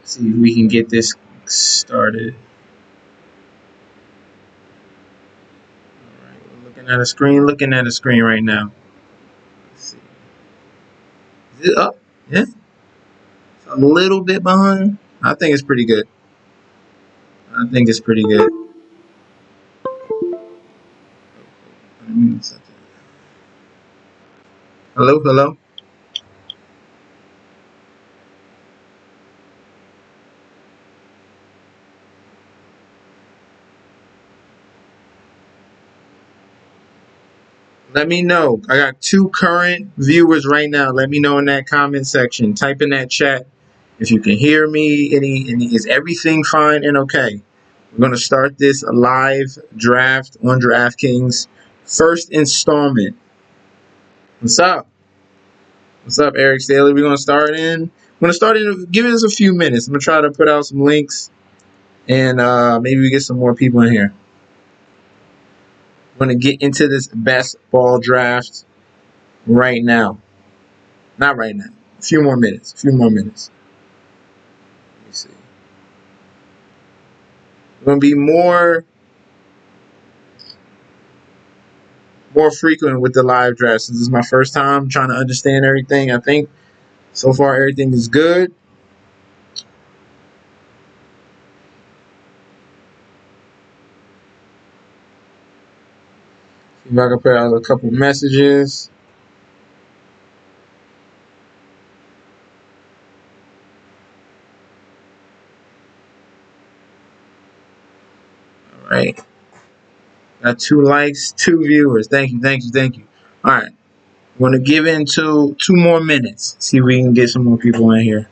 See if we can get this started. All right, we're looking at a screen right now. Let's see. Is it up? Yeah. It's a little bit behind. I think it's pretty good. I think it's pretty good. Hello, hello. Let me know. I got 2 current viewers right now. Let me know in that comment section. Type in that chat if you can hear me. Is everything fine and okay? We're gonna start this live draft on DraftKings. First installment. What's up? What's up, Eric Staley? We're gonna start in. I'm gonna start in. Give us a few minutes. I'm gonna try to put out some links and maybe we get some more people in here. I'm gonna get into this best ball draft right now. Not right now. A few more minutes. A few more minutes. Let me see. We're gonna be more frequent with the live draft. Since this is my first time trying to understand everything. I think so far everything is good. See if I can put out a couple messages. All right. Got 2 likes, 2 viewers. Thank you, thank you, thank you. All right. We're going to give into 2 more minutes. See if we can get some more people in here.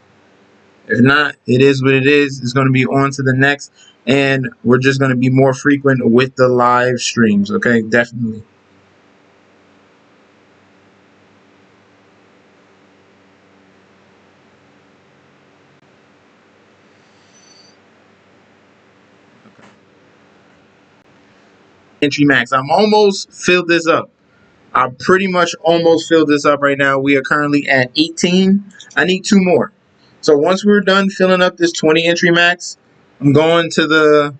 If not, it is what it is. It's going to be on to the next. And we're just going to be more frequent with the live streams. Okay, definitely. Entry max. I'm almost filled this up. I pretty much almost filled this up right now. We are currently at 18. I need 2 more. So once we're done filling up this 20 entry max, I'm going to the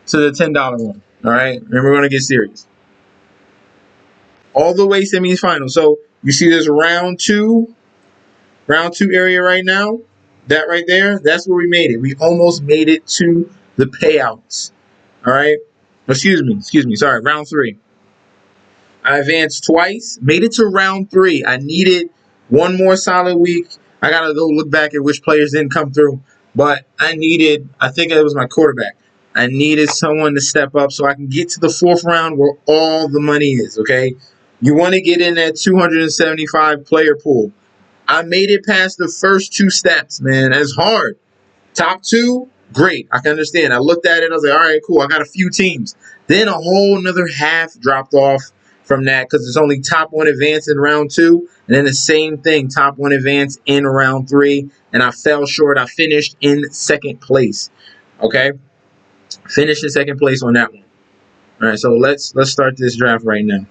$10 one. All right, and we're gonna get serious. All the way semifinals. So you see this round two area right now. That right there, that's where we made it. We almost made it to the payouts. All right. Excuse me. Sorry, round 3. I advanced twice, made it to round 3. I needed one more solid week. I gotta go look back at which players didn't come through, but I think it was my quarterback. I needed someone to step up so I can get to the 4th round where all the money is, okay? You want to get in that 275 player pool. I made it past the first 2 steps, man. That's hard. Top 2, great. I can understand. I looked at it. I was like, all right, cool. I got a few teams. Then a whole another half dropped off from that because it's only top 1 advance in round 2. And then the same thing, top 1 advance in round 3. And I fell short. I finished in 2nd place. Okay? Finished in 2nd place on that one. All right, so let's start this draft right now.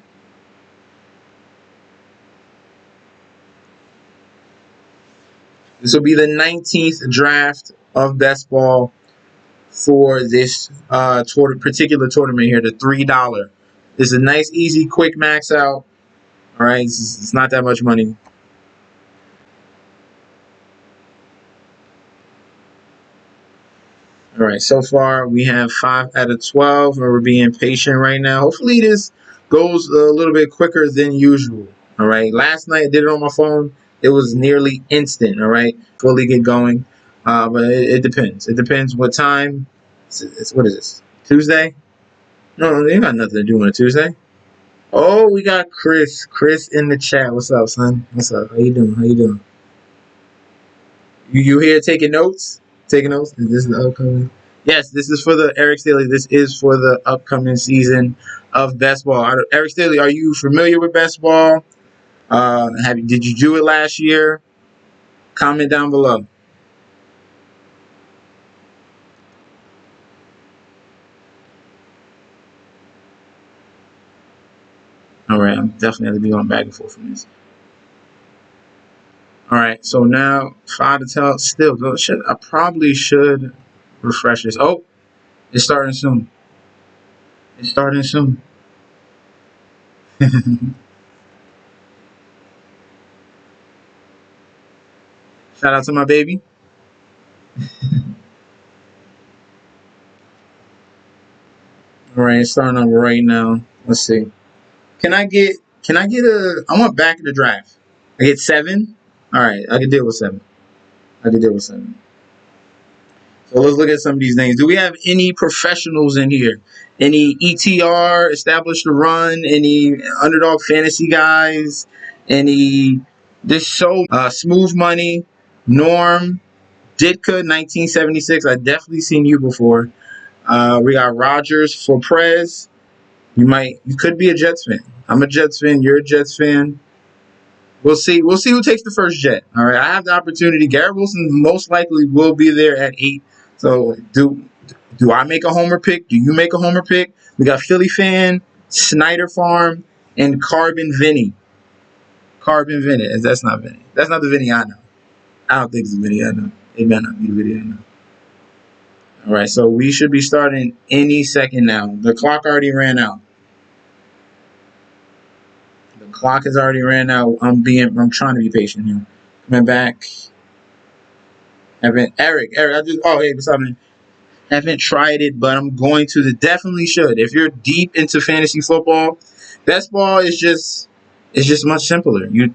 This will be the 19th draft of best ball for this particular tournament here, the $3. This is a nice, easy, quick max out. All right, it's not that much money. All right, so far we have 5 out of 12, and we're being patient right now. Hopefully this goes a little bit quicker than usual. All right, last night I did it on my phone. It was nearly instant. All right, fully get going. But it depends. It depends what time. What is this? Tuesday? No, they got nothing to do on a Tuesday. Oh, we got Chris. Chris in the chat. What's up, son? What's up? How you doing? How you doing? You here taking notes? Taking notes? Is this the upcoming? Yes, this is for the Eric Staley. This is for the upcoming season of best ball. Eric Staley, are you familiar with best ball? Did you do it last year? Comment down below. All right, I'm definitely going to be going back and forth from this. All right, so now 5 to tell. Still, I probably should refresh this. Oh, it's starting soon. It's starting soon. Shout out to my baby. All right, it's starting up right now. Let's see. Can I get? Can I get a? I want back of the draft. I get 7. All right, I can deal with 7. I can deal with 7. So let's look at some of these names. Do we have any professionals in here? Any ETR, established to run? Any underdog fantasy guys? Any this show? Smooth Money, Norm, Ditka, 1976. I definitely seen you before. We got Rogers for Prez. You could be a Jets fan. I'm a Jets fan. You're a Jets fan. We'll see. We'll see who takes the first jet. All right. I have the opportunity. Garrett Wilson most likely will be there at 8. So do I make a homer pick? Do you make a homer pick? We got Philly fan, Snyder Farm, and Carbon Vinny. Carbon Vinny. That's not Vinny. That's not the Vinny I know. I don't think it's the Vinny I know. It may not be the Vinny I know. All right. So we should be starting any second now. The clock already ran out. The clock has already ran out. I'm trying to be patient here. Coming back. Eric, I just, oh, hey, what's up, man? Haven't tried it, but I'm going to. Definitely should. If you're deep into fantasy football, best ball is just, it's just much simpler. You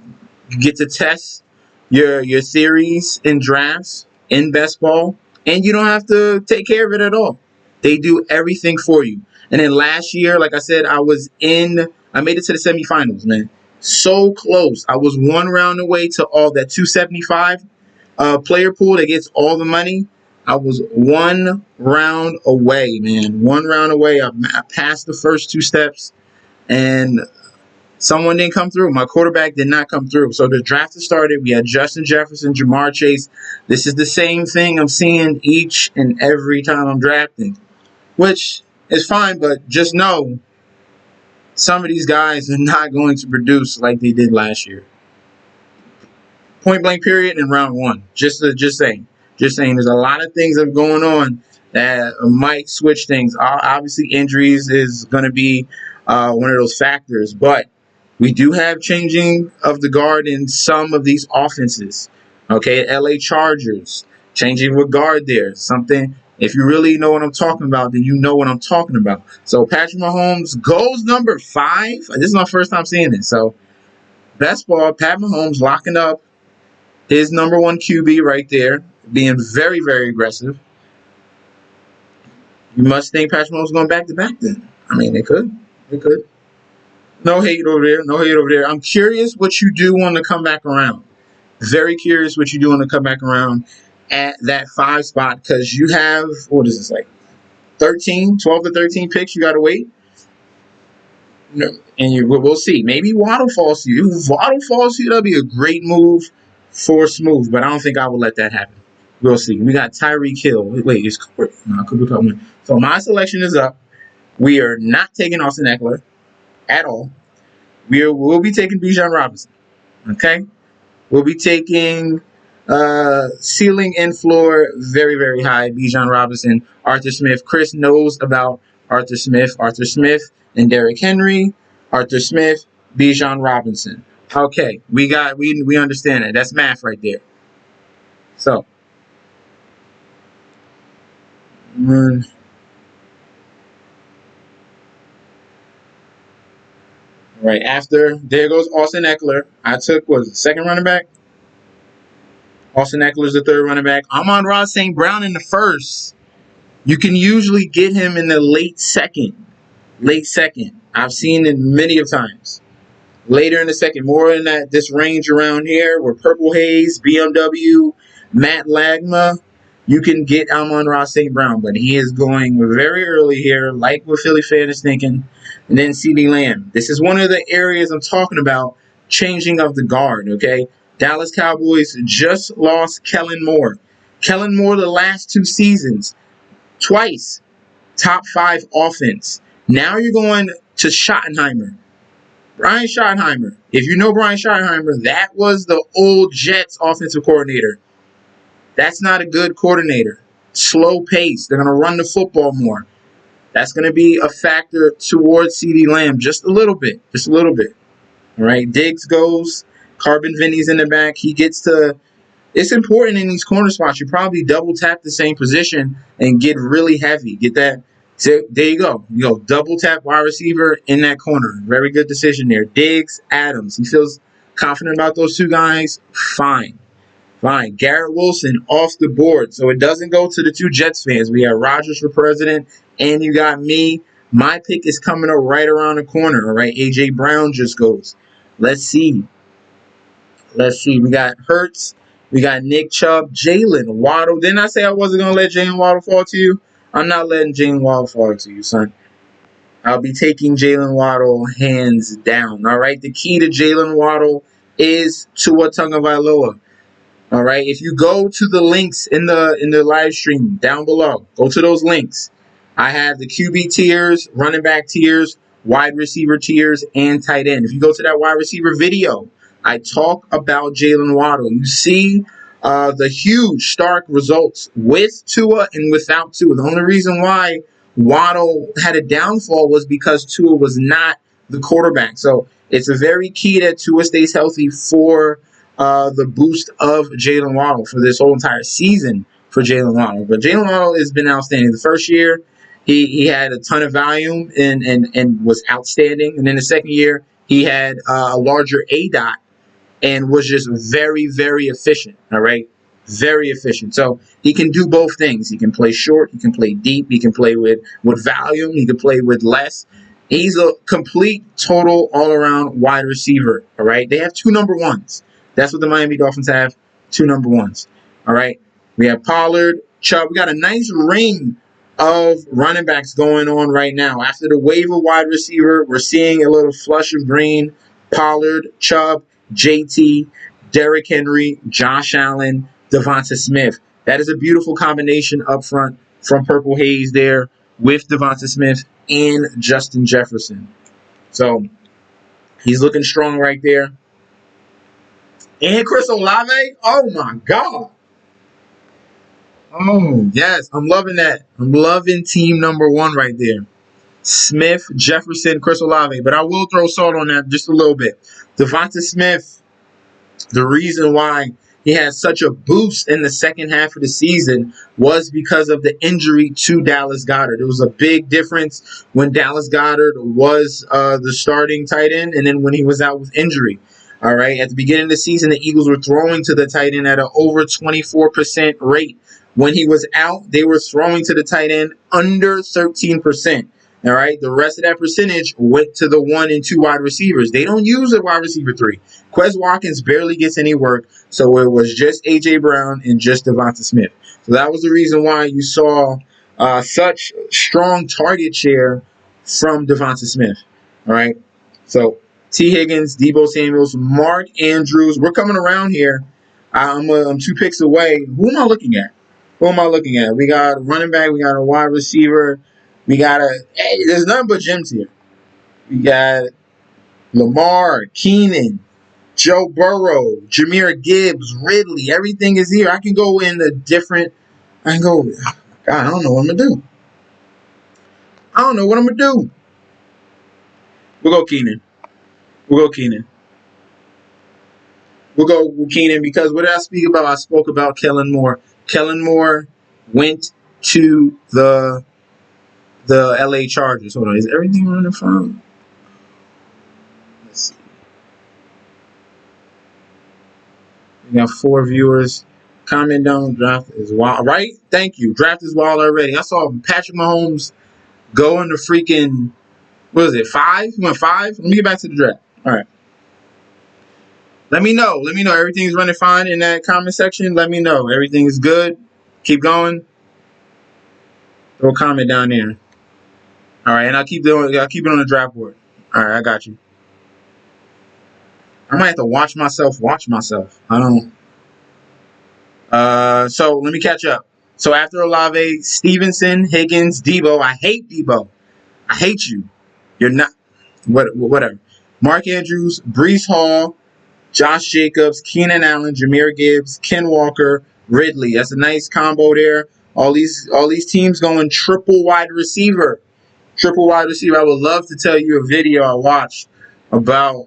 get to test your theories in drafts in best ball, and you don't have to take care of it at all. They do everything for you. And then last year, like I said, I made it to the semifinals, man. So close. I was one round away to all that 275 player pool that gets all the money. I was one round away, man. One round away. I passed the first 2 steps, and someone didn't come through. My quarterback did not come through. So the draft has started. We had Justin Jefferson, Jamar Chase. This is the same thing I'm seeing each and every time I'm drafting, which is fine, but just know some of these guys are not going to produce like they did last year. Point blank period in round 1. Just saying. Just saying, there's a lot of things that are going on that might switch things. Obviously, injuries is going to be one of those factors, but we do have changing of the guard in some of these offenses. Okay, LA Chargers, changing with guard there. Something, if you really know what I'm talking about, then you know what I'm talking about. So Patrick Mahomes goes number 5. This is my first time seeing it. So best ball, Pat Mahomes locking up his number 1 QB right there, being very, very aggressive. You must think Patrick Mahomes going back to back then. I mean, they could. They could. No hate over there. No hate over there. I'm curious what you do want to come back around. Very curious what you do want to come back around at that 5 spot, because you have, what is this, like 12 to 13 picks you got to wait. And we'll see. Maybe Waddle falls to you. If Waddle falls to you, that'll be a great move for Smooth, but I don't think I would let that happen. We'll see. We got Tyreek Hill. Wait, it's no, Cooper Kupp. So my selection is up. We are not taking Austin Eckler at all. We'll be taking Bijan Robinson. Okay? We'll be taking ceiling and floor very, very high. Bijan Robinson, Arthur Smith. Chris knows about Arthur Smith. Arthur Smith and Derrick Henry. Arthur Smith, Bijan Robinson. Okay, we understand that. That's math right there. So, right after, there goes Austin Eckler. I took, was it, second running back? Austin Eckler is the 3rd running back. Amon-Ra St. Brown in the 1st. You can usually get him in the late second. Late second. I've seen it many of times. Later in the second, more in this range around here, where Purple Haze, BMW, Matt Lagma, you can get Amon-Ra St. Brown, but he is going very early here, like what Philly fan is thinking. And then CeeDee Lamb. This is one of the areas I'm talking about, changing of the guard, okay? Dallas Cowboys just lost Kellen Moore. Kellen Moore the last 2 seasons, twice, top 5 offense. Now you're going to Schottenheimer. Brian Schottenheimer. If you know Brian Schottenheimer, that was the old Jets offensive coordinator. That's not a good coordinator. Slow pace. They're going to run the football more. That's going to be a factor towards CeeDee Lamb just a little bit. Just a little bit. All right. Diggs goes. Carbon Vinny's in the back. He gets to. It's important in these corner spots. You probably double tap the same position and get really heavy. Get that. So there you go. You go double tap wide receiver in that corner. Very good decision there. Diggs, Adams. He feels confident about those two guys. Fine. Fine. Garrett Wilson off the board. So it doesn't go to the two Jets fans. We have Rodgers for president, and you got me. My pick is coming up right around the corner. All right. A.J. Brown just goes. Let's see. Let's see. We got Hurts. We got Nick Chubb. Jalen Waddle. Didn't I say I wasn't going to let Jalen Waddle fall to you? I'm not letting Jalen Waddle fall to you, son. I'll be taking Jalen Waddle hands down. All right. The key to Jalen Waddle is Tua Tagovailoa. All right. If you go to the links in the live stream down below, go to those links. I have the QB tiers, running back tiers, wide receiver tiers, and tight end. If you go to that wide receiver video, I talk about Jalen Waddle. You see the huge, stark results with Tua and without Tua. The only reason why Waddle had a downfall was because Tua was not the quarterback. So it's a very key that Tua stays healthy for the boost of Jalen Waddle for this whole entire season for Jalen Waddle. But Jalen Waddle has been outstanding. The first year, he had a ton of volume and was outstanding. And then the second year, he had a larger ADOT and was just very, very efficient. All right. Very efficient. So he can do both things. He can play short. He can play deep. He can play with volume. He can play with less. He's a complete, total, all-around wide receiver. All right. They have two number ones. That's what the Miami Dolphins have. Two number ones. All right. We have Pollard, Chubb. We got a nice ring of running backs going on right now. After the wave of wide receiver, we're seeing a little flush of green. Pollard, Chubb, JT, Derrick Henry, Josh Allen, Devonta Smith. That is a beautiful combination up front from Purple Haze there with Devonta Smith and Justin Jefferson. So he's looking strong right there. And Chris Olave. Oh, my God. Oh, yes. I'm loving that. I'm loving team number one right there. Smith, Jefferson, Chris Olave. But I will throw salt on that just a little bit. Devonta Smith, the reason why he had such a boost in the second half of the season was because of the injury to Dallas Goedert. There was a big difference when Dallas Goedert was the starting tight end and then when he was out with injury. All right. At the beginning of the season, the Eagles were throwing to the tight end at an over 24% rate. When he was out, they were throwing to the tight end under 13%. All right. The rest of that percentage went to the 1 and 2 wide receivers. They don't use a wide receiver 3. Quez Watkins barely gets any work. So it was just A.J. Brown and just Devonta Smith. So that was the reason why you saw such strong target share from Devonta Smith. All right. So T. Higgins, Deebo Samuels, Mark Andrews. We're coming around here. I'm 2 picks away. Who am I looking at? We got a running back. We got a wide receiver. We got there's nothing but gems here. We got Lamar, Keenan, Joe Burrow, Jahmyr Gibbs, Ridley. Everything is here. I can go in the different. I don't know what I'm going to do. We'll go Keenan. We'll go Keenan because what did I speak about? I spoke about Kellen Moore. Kellen Moore went to the LA Chargers. Hold on. Is everything running fine? Let's see. We got 4 viewers. Comment down. Draft is wild. Right? Thank you. Draft is wild already. I saw Patrick Mahomes go into freaking, what is it, 5? He went 5? Let me get back to the draft. All right. Let me know. Everything's running fine in that comment section. Let me know. Everything is good. Keep going. Throw a comment down there. All right, and I'll keep it on the draft board. All right, I got you. I might have to watch myself. I don't. So let me catch up. So after Olave, Stevenson, Higgins, Deebo. I hate Deebo. I hate you. You're not. Whatever. Mark Andrews, Breece Hall, Josh Jacobs, Keenan Allen, Jahmyr Gibbs, Ken Walker, Ridley. That's a nice combo there. All these teams going triple wide receiver. Triple wide receiver. I would love to tell you a video I watched about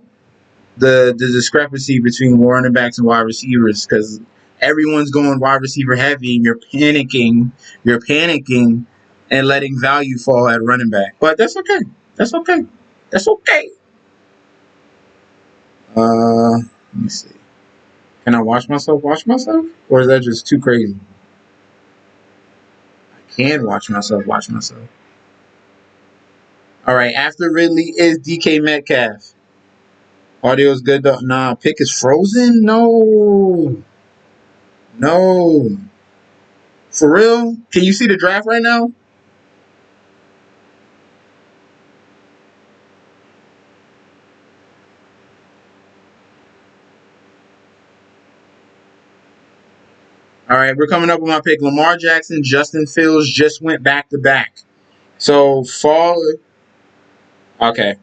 the discrepancy between running backs and wide receivers, because everyone's going wide receiver heavy and you're panicking and letting value fall at running back. But that's okay. That's okay. That's okay. Let me see. Can I watch myself? Or is that just too crazy? I can watch myself. All right. After Ridley is DK Metcalf. Audio is good though. Nah, pick is frozen? No. For real? Can you see the draft right now? All right, we're coming up with my pick. Lamar Jackson, Justin Fields just went back to back. So fall. Okay.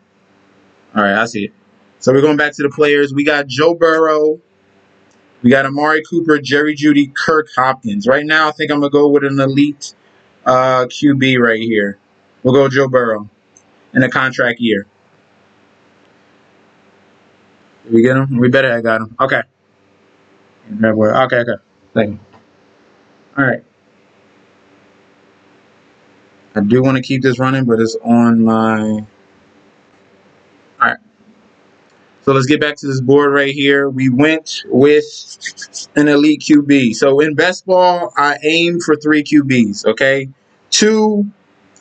All right, I see it. So we're going back to the players. We got Joe Burrow. We got Amari Cooper, Jerry Jeudy, Kirk Hopkins. Right now, I think I'm going to go with an elite QB right here. We'll go Joe Burrow in a contract year. Did we get him? We better have got him. Okay. Okay. Thank you. All right. I do want to keep this running, but it's on my... All right. So let's get back to this board right here. We went with an elite QB. So in best ball, I aim for 3 QBs, okay? 2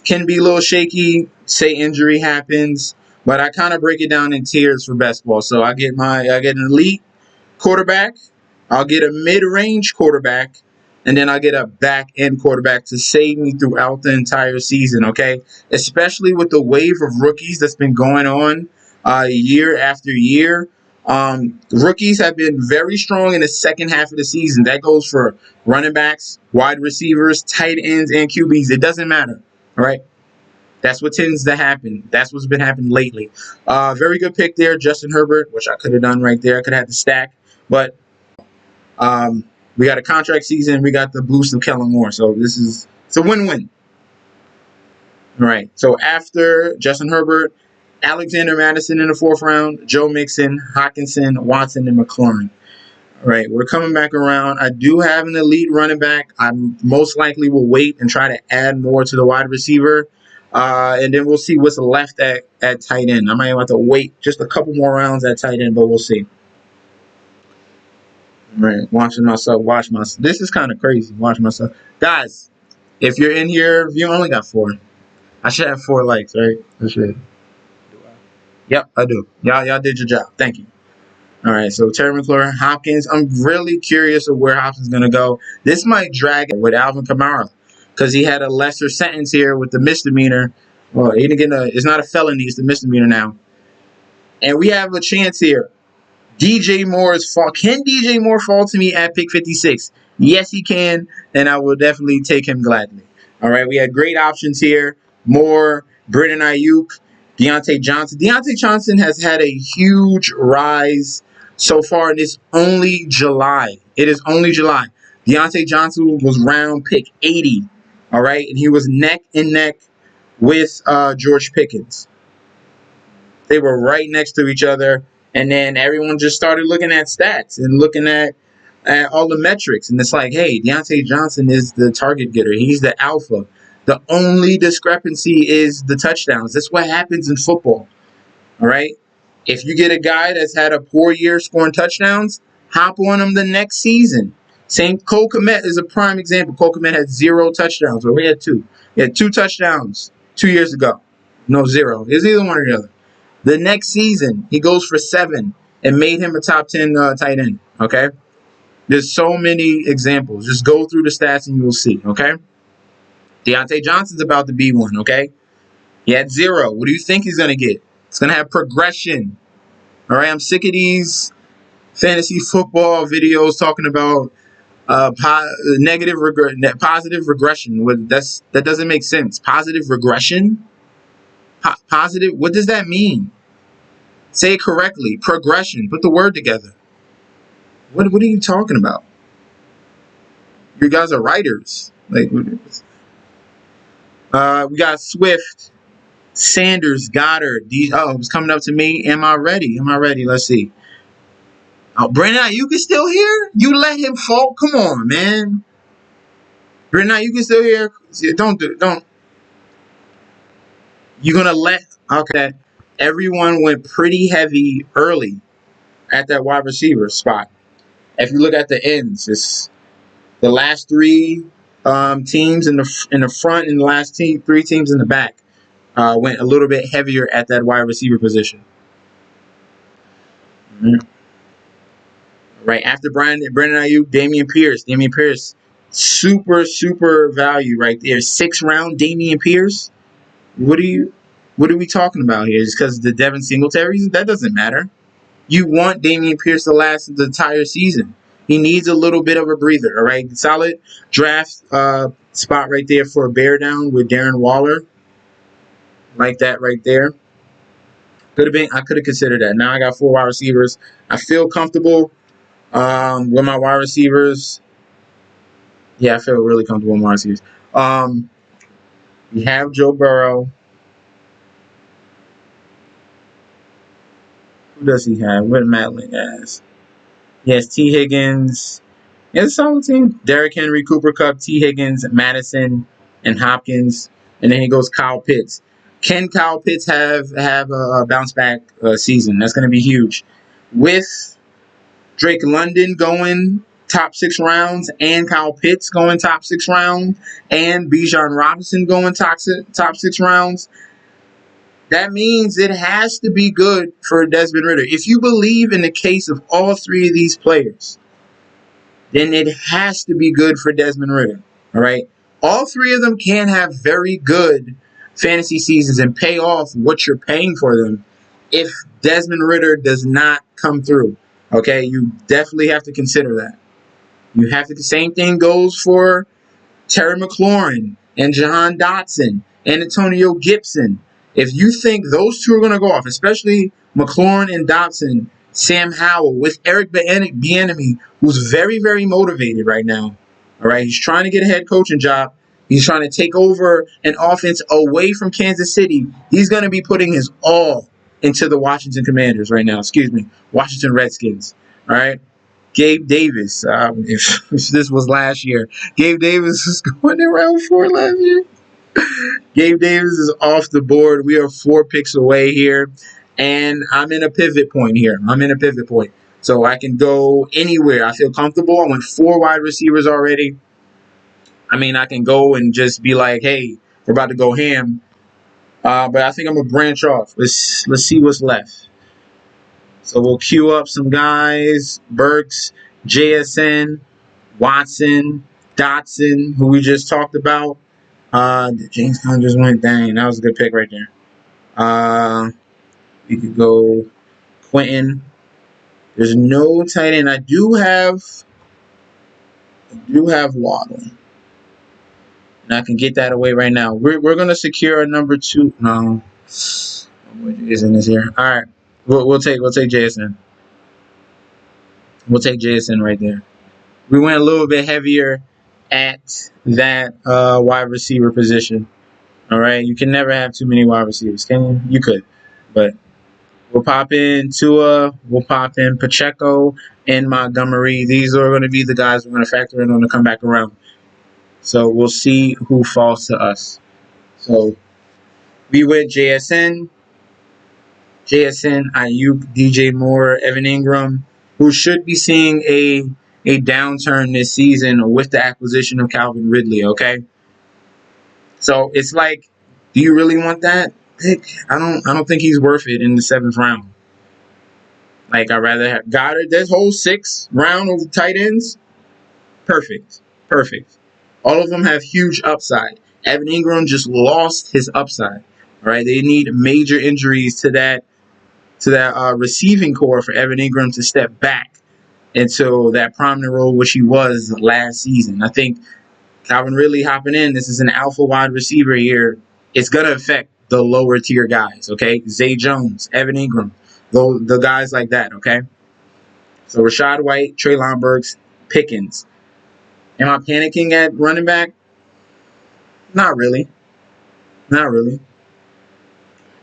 can be a little shaky, say injury happens, but I kind of break it down in tiers for best ball. So I get an elite quarterback, I'll get a mid-range quarterback, and then I'll get a back-end quarterback to save me throughout the entire season, okay? Especially with the wave of rookies that's been going on year after year. Rookies have been very strong in the second half of the season. That goes for running backs, wide receivers, tight ends, and QBs. It doesn't matter, all right? That's what tends to happen. That's what's been happening lately. Very good pick there, Justin Herbert, which I could have done right there. I could have had the stack, but we got a contract season. We got the boost of Kellen Moore. So it's a win-win. All right. So after Justin Herbert, Alexander Madison in the 4th round, Joe Mixon, Hockenson, Watson, and McLaurin. All right. We're coming back around. I do have an elite running back. I most likely will wait and try to add more to the wide receiver. And then we'll see what's left at tight end. I might have to wait just a couple more rounds at tight end, but we'll see. Right, watching myself. This is kind of crazy. Watching myself, guys. If you're in here, you only got 4. I should have 4 likes, right? I should. Yep, I do. Y'all did your job. Thank you. All right, so Terry McLaurin, Hopkins. I'm really curious of where Hopkins is gonna go. This might drag it with Alvin Kamara because he had a lesser sentence here with the misdemeanor. Well, he didn't get it's not a felony; it's the misdemeanor now. And we have a chance here. DJ Moore's fall. Can DJ Moore fall to me at pick 56? Yes, he can, and I will definitely take him gladly. All right, we had great options here. Moore, Brandon Ayuk, Deontay Johnson. Deontay Johnson has had a huge rise so far, and it's only July. It is only July. Deontay Johnson was round pick 80, all right, and he was neck and neck with George Pickens. They were right next to each other. And then everyone just started looking at stats and looking at all the metrics. And it's like, hey, Deontay Johnson is the target getter. He's the alpha. The only discrepancy is the touchdowns. That's what happens in football. All right? If you get a guy that's had a poor year scoring touchdowns, hop on him the next season. Same, Cole Kmet is a prime example. Cole Kmet had 0 touchdowns. Well, we had 2. He had 2 touchdowns 2 years ago. No, 0. It's either one or the other. The next season, he goes for 7 and made him a top 10 tight end, okay? There's so many examples. Just go through the stats and you will see, okay? Deontay Johnson's about to be one, okay? He had 0. What do you think he's going to get? It's going to have progression, all right? I'm sick of these fantasy football videos talking about positive regression. That doesn't make sense. Positive regression? Positive? What does that mean? Say it correctly. Progression. Put the word together. What are you talking about? You guys are writers. Like, we got Swift, Sanders, Goddard. It's coming up to me. Am I ready? Am I ready? Let's see. Oh, Brandon, you can still hear? You let him fall? Come on, man. Brandon, you can still hear? Don't. You're gonna let? Okay. Everyone went pretty heavy early at that wide receiver spot. If you look at the ends, it's the last three teams in the front and the last three teams in the back went a little bit heavier at that wide receiver position. Mm-hmm. Right after Brandon Ayuk, Dameon Pierce, super value right there. 6th round, Dameon Pierce. What are we talking about here? Is because the Devin Singletaries? That doesn't matter. You want Dameon Pierce to last the entire season. He needs a little bit of a breather. All right, solid draft spot right there for a bear down with Darren Waller, like that right there. I could have considered that. Now I got 4 wide receivers. I feel comfortable with my wide receivers. Yeah, I feel really comfortable with my receivers. We have Joe Burrow. Who does he have? What Matt Link has? He has T. Higgins. It's a solid team. Derrick Henry, Cooper Kupp, T. Higgins, Madison, and Hopkins. And then he goes Kyle Pitts. Can Kyle Pitts have a bounce back season? That's going to be huge. With Drake London going top 6 rounds and Kyle Pitts going top 6 rounds and Bijan Robinson going top 6 rounds, that means it has to be good for Desmond Ridder. If you believe in the case of all 3 of these players, then it has to be good for Desmond Ridder. All right? All 3 of them can have very good fantasy seasons and pay off what you're paying for them if Desmond Ridder does not come through. Okay? You definitely have to consider that. You have to. The same thing goes for Terry McLaurin and Jahan Dotson and Antonio Gibson. If you think those 2 are going to go off, especially McLaurin and Dotson, Sam Howell with Eric Bieniemy, who's very motivated right now. All right, he's trying to get a head coaching job. He's trying to take over an offense away from Kansas City. He's going to be putting his all into the Washington Commanders right now. Washington Redskins. All right. Gabe Davis, if this was last year, Gabe Davis was going in round 4 last year. Gabe Davis is off the board. We are 4 picks away here, and I'm in a pivot point here. So I can go anywhere. I feel comfortable. I went 4 wide receivers already. I mean, I can go and just be like, hey, we're about to go ham. But I think I'm going to branch off. Let's see what's left. So we'll queue up some guys. Burks, JSN, Watson, Dotson, who we just talked about. James Conner just went. Dang, that was a good pick right there. We could go Quentin. There's no tight end. I do have Waddle. And I can get that away right now. We're gonna secure a number 2. No. Isn't this here? All right. We'll take JSN. We'll take JSN right there. We went a little bit heavier at that wide receiver position. All right, you can never have too many wide receivers, can you? You could, but we'll pop in Tua. We'll pop in Pacheco and Montgomery. These are going to be the guys we're going to factor in on to come back around. So we'll see who falls to us. So we went JSN, Ayuk, DJ Moore, Evan Ingram, who should be seeing a downturn this season with the acquisition of Calvin Ridley, okay? So it's like, do you really want that pick? I don't think he's worth it in the 7th round. Like, I'd rather have Goddard. This whole 6th round of tight ends, perfect. All of them have huge upside. Evan Ingram just lost his upside. All right, they need major injuries to that receiving core for Evan Ingram to step back into that prominent role which he was last season. I think Calvin Ridley hopping in, this is an alpha wide receiver here. It's going to affect the lower tier guys, okay? Zay Jones, Evan Ingram. the guys like that, okay? So Rashad White, Treylon Burks, Pickens. Am I panicking at running back? Not really. Not really.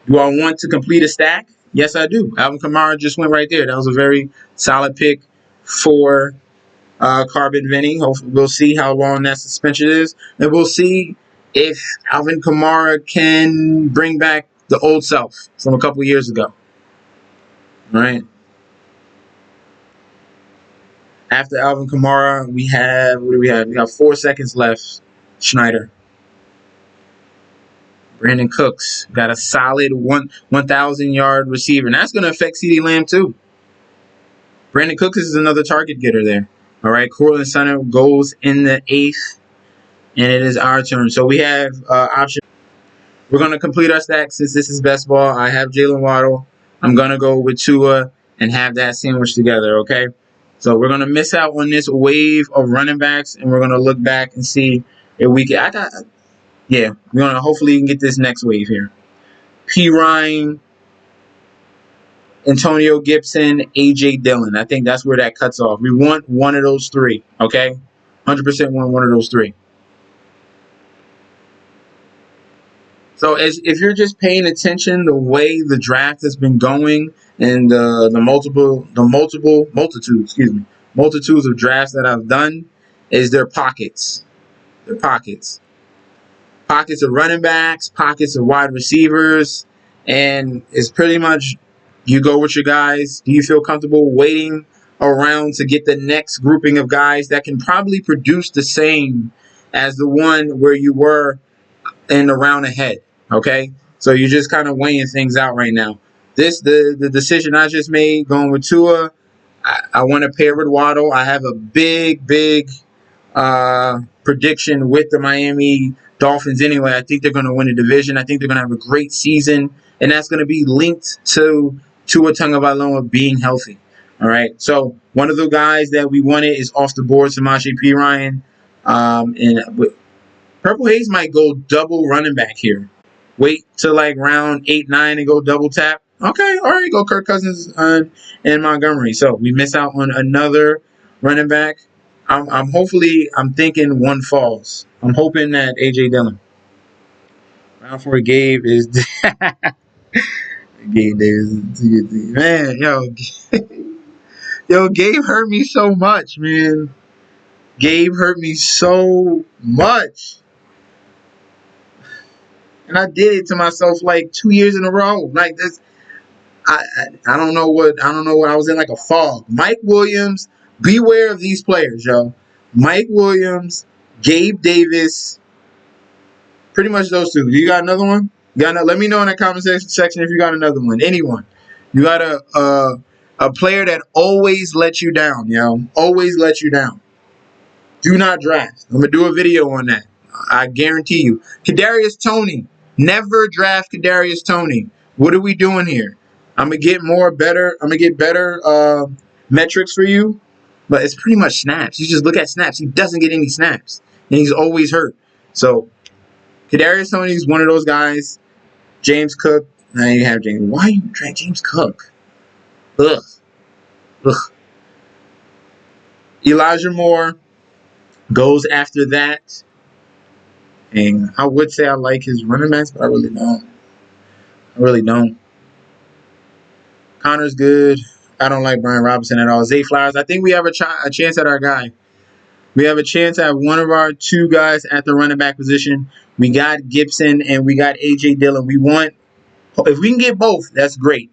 Do I want to complete a stack? Yes, I do. Alvin Kamara just went right there. That was a very solid pick for Carbon Vinny. Hopefully, we'll see how long that suspension is, and we'll see if Alvin Kamara can bring back the old self from a couple years ago. All right. After Alvin Kamara, we have what do we have? We got 4 seconds left. Schneider. Brandon Cooks got a solid 1,000-yard receiver. And that's going to affect CeeDee Lamb too. Brandon Cooks is another target getter there. All right, Cortland Sutton goes in the 8th, and it is our turn. So we have option. We're going to complete our stack since this is best ball. I have Jalen Waddle. I'm going to go with Tua and have that sandwich together, okay? So we're going to miss out on this wave of running backs, and we're going to look back and see if we can. We're going to hopefully get this next wave here. P. Ryan, Antonio Gibson, A.J. Dillon. I think that's where that cuts off. We want one of those three, okay? 100% want one of those three. So if you're just paying attention the way the draft has been going and the multitudes of drafts that I've done, is their pockets. Their pockets. Pockets of running backs, pockets of wide receivers, and it's pretty much you go with your guys. Do you feel comfortable waiting around to get the next grouping of guys that can probably produce the same as the one where you were in the round ahead? Okay, so you're just kind of weighing things out right now. The decision I just made going with Tua, I want to pair with Waddle. I have a big prediction with the Miami Dolphins anyway. I think they're going to win the division. I think they're going to have a great season, and that's going to be linked to Tua Tagovailoa being healthy. All right, so one of the guys that we wanted is off the board, Samaje Perine, and Purple Haze might go double running back here. Wait till like round 8, 9 and go double tap. Okay, all right, go Kirk Cousins and Montgomery. So we miss out on another running back. I'm thinking one falls. I'm hoping that A.J. Dillon. Round 4 Gabe is Gabe Davis. Man, yo, Gabe hurt me so much, man. Gabe hurt me so much. And I did it to myself like 2 years in a row. Like this, I don't know what I was in like a fog. Mike Williams, beware of these players, yo. Mike Williams, Gabe Davis, pretty much those two. You got another one? Let me know in the comment section if you got another one. Anyone? You got a player that always lets you down, yo. Always lets you down. Do not draft. I'm gonna do a video on that. I guarantee you. Kadarius Toney. Never draft Kadarius Toney. What are we doing here? I'm gonna get better metrics for you, but it's pretty much snaps. You just look at snaps. He doesn't get any snaps, and he's always hurt. So Kadarius Toney is one of those guys. James Cook. Now you have James. Why you draft James Cook? Ugh. Elijah Moore goes after that. And I would say I like his running backs, but I really don't. Connor's good. I don't like Brian Robinson at all. Zay Flowers. I think we have a chance at our guy. We have a chance at one of our two guys at the running back position. We got Gibson and we got A.J. Dillon. If we can get both, that's great.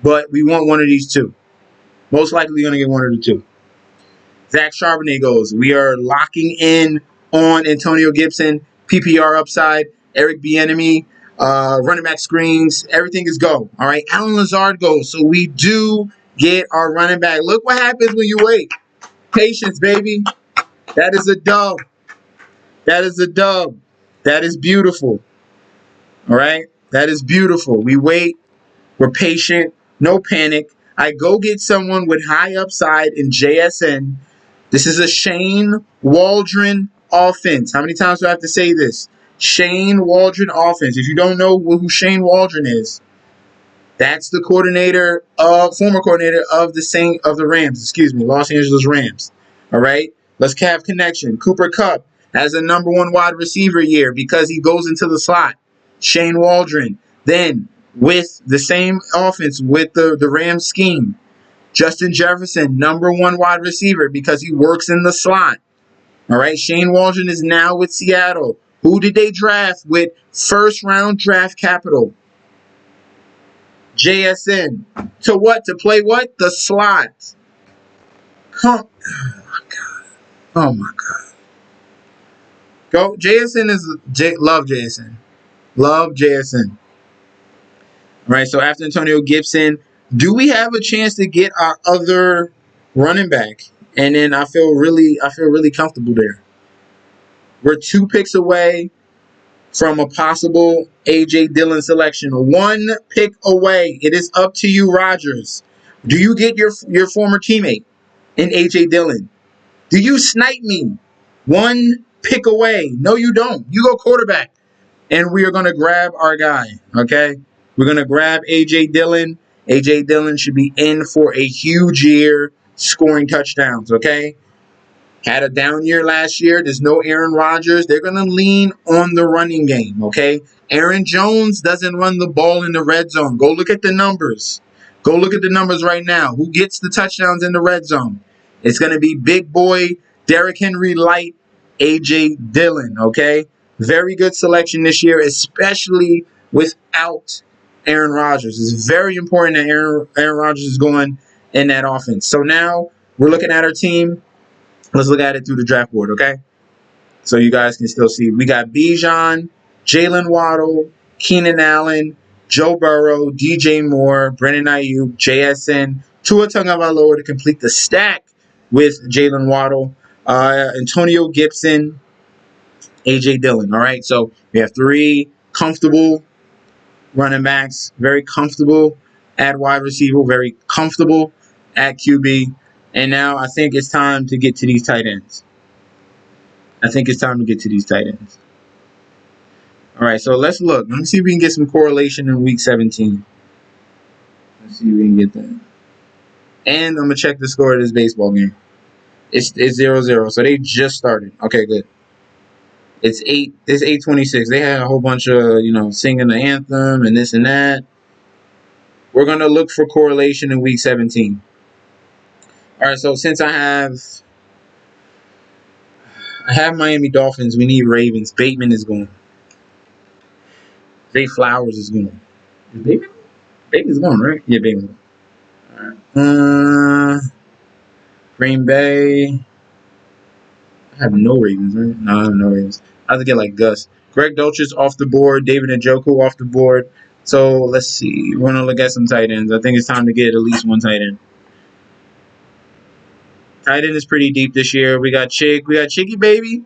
But we want one of these two. Most likely going to get one of the two. Zach Charbonnet goes. We are locking in on Antonio Gibson. PPR upside, Eric Bieniemy, running back screens, everything is go. All right, Alan Lazard goes. So we do get our running back. Look what happens when you wait. Patience, baby. That is a dub. That is beautiful. All right, that is beautiful. We wait. We're patient. No panic. I go get someone with high upside in JSN. This is a Shane Waldron offense. How many times do I have to say this? Shane Waldron offense. If you don't know who Shane Waldron is, That's the former coordinator of the Rams, Los Angeles Rams. All right, let's have connection. Cooper Kupp has a #1 wide receiver year because he goes into the slot. Shane Waldron. Then with the same offense with the Rams scheme, Justin Jefferson, #1 wide receiver because he works in the slot. All right, Shane Waldron is now with Seattle. Who did they draft with first-round draft capital? JSN. To what? To play what? The slot. Oh my God. Oh my God. Go. JSN love JSN. Love JSN. All right, so after Antonio Gibson, do we have a chance to get our other running back? And then I feel really comfortable there. We're 2 picks away from a possible A.J. Dillon selection. 1 pick away. It is up to you, Rodgers. Do you get your former teammate in A.J. Dillon? Do you snipe me? 1 pick away. No, you don't. You go quarterback. And we are going to grab our guy, okay? We're going to grab A.J. Dillon. A.J. Dillon should be in for a huge year scoring touchdowns, okay? Had a down year last year. There's no Aaron Rodgers. They're going to lean on the running game, okay? Aaron Jones doesn't run the ball in the red zone. Go look at the numbers. Go look at the numbers right now. Who gets the touchdowns in the red zone? It's going to be big boy, Derrick Henry light, A.J. Dillon, okay? Very good selection this year, especially without Aaron Rodgers. It's very important that Aaron Rodgers is going in that offense. So now we're looking at our team. Let's look at it through the draft board, okay? So you guys can still see. We got Bijan, Jalen Waddle, Keenan Allen, Joe Burrow, DJ Moore, Brendan Ayuk, JSN, Tua Tagovailoa to complete the stack with Jalen Waddle, Antonio Gibson, A.J. Dillon, all right? So we have 3 comfortable running backs, very comfortable at wide receiver, very comfortable at QB. And now I think it's time to get to these tight ends. All right, so let's look. Let me see if we can get some correlation in week 17. Let's see if we can get that. And I'm going to check the score of this baseball game. It's 0-0, so they just started. Okay, good. It's 8:26. They had a whole bunch of, singing the anthem and this and that. We're going to look for correlation in week 17. All right, so since I have Miami Dolphins, we need Ravens. Bateman is going. Zay Flowers is going. Is Bateman? Bateman's going, right? Yeah, Bateman. All right. Green Bay. I have no Ravens, right? No, I have no Ravens. I have to get like Gus. Greg Dulcich off the board. David Njoku off the board. So let's see. We're going to look at some tight ends. I think it's time to get at least 1 tight end. Tight end is pretty deep this year. We got Chick. We got Chicky Baby.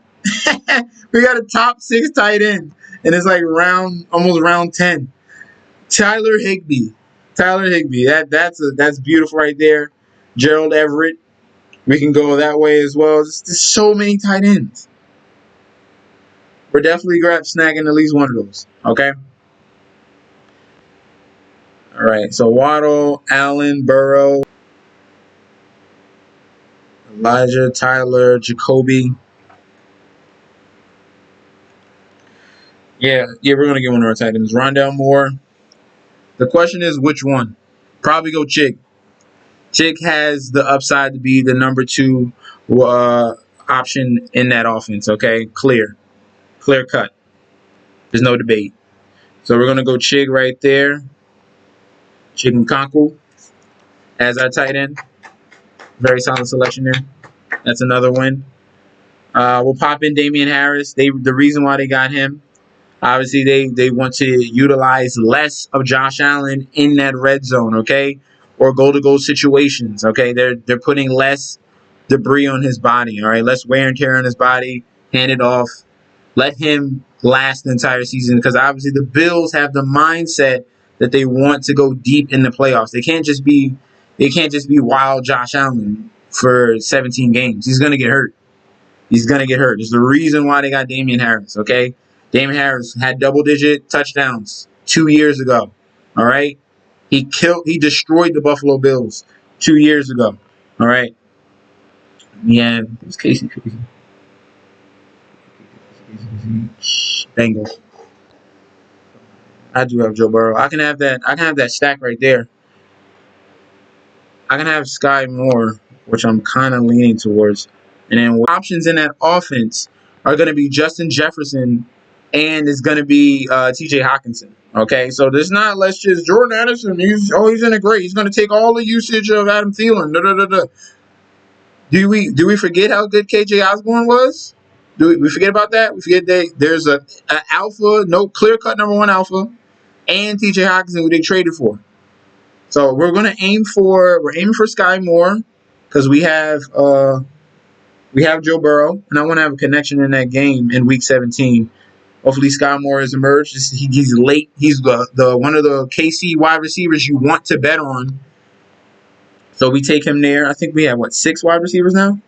We got a top 6 tight end. And it's like almost round 10. Tyler Higbee. That's beautiful right there. Gerald Everett. We can go that way as well. There's so many tight ends. We're definitely snagging at least one of those. Okay? All right. So Waddle, Allen, Burrow, Elijah, Tyler, Jacoby. Yeah, we're going to get one of our tight ends. Rondell Moore. The question is which one? Probably go Chick. Chick has the upside to be the #2 option in that offense, okay? Clear cut. There's no debate. So we're going to go Chick right there. Chick and Conku as our tight end. Very solid selection there. That's another win. We'll pop in Damian Harris. The reason why they got him, obviously they want to utilize less of Josh Allen in that red zone, okay? Or goal-to-goal situations, okay? They're putting less debris on his body, all right? Less wear and tear on his body. Hand it off. Let him last the entire season because obviously the Bills have the mindset that they want to go deep in the playoffs. They can't just be wild Josh Allen for 17 games. He's going to get hurt. There's the reason why they got Damian Harris, okay? Damian Harris had double-digit touchdowns 2 years ago, all right? He destroyed the Buffalo Bills 2 years ago. All right. Yeah, it was Casey. Bengals. I do have Joe Burrow. I can have that. I can have that stack right there. I can have Sky Moore, which I'm kind of leaning towards. And then options in that offense are going to be Justin Jefferson and it's going to be TJ Hawkinson. Okay, so there's not, let's just, Jordan Addison, he's in a great. He's going to take all the usage of Adam Thielen. Da, da, da, da. Do we forget how good KJ Osborne was? Do we forget about that? We forget that there's a alpha, no clear cut number one alpha, and TJ Hawkinson who they traded for. So we're aiming for Sky Moore because we have Joe Burrow, and I want to have a connection in that game in Week 17. Hopefully, Sky Moore has emerged. He's late. He's the one of the KC wide receivers you want to bet on. So we take him there. I think we have 6 wide receivers now.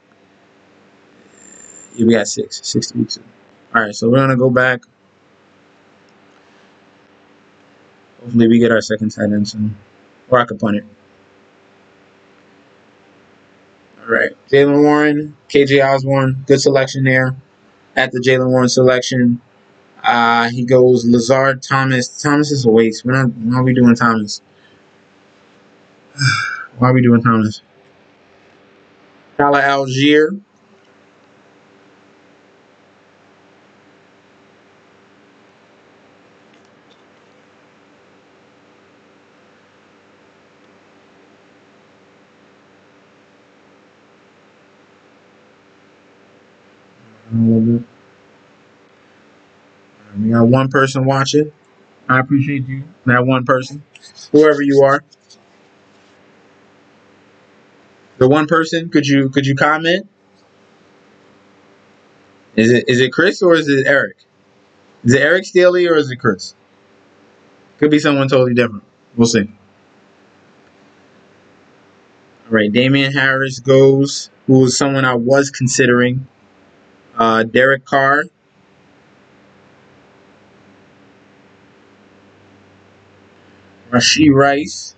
Yeah, we got 6. 6 weeks. All right, so we're gonna go back. Hopefully, we get our second tight end soon, or I can punt it. All right, Jalen Warren, KJ Osborne, good selection there. At the Jalen Warren selection, he goes Lazard, Thomas. Thomas is a waste. Why are we doing Thomas? Why are we doing Thomas? Tyler Algier. We got one person watching. I appreciate you. That one person, whoever you are. The one person, could you comment? Is it Chris or is it Eric? Is it Eric Staley or is it Chris? Could be someone totally different. We'll see. All right, Damian Harris goes, who was someone I was considering. Derek Carr. Rashee Rice.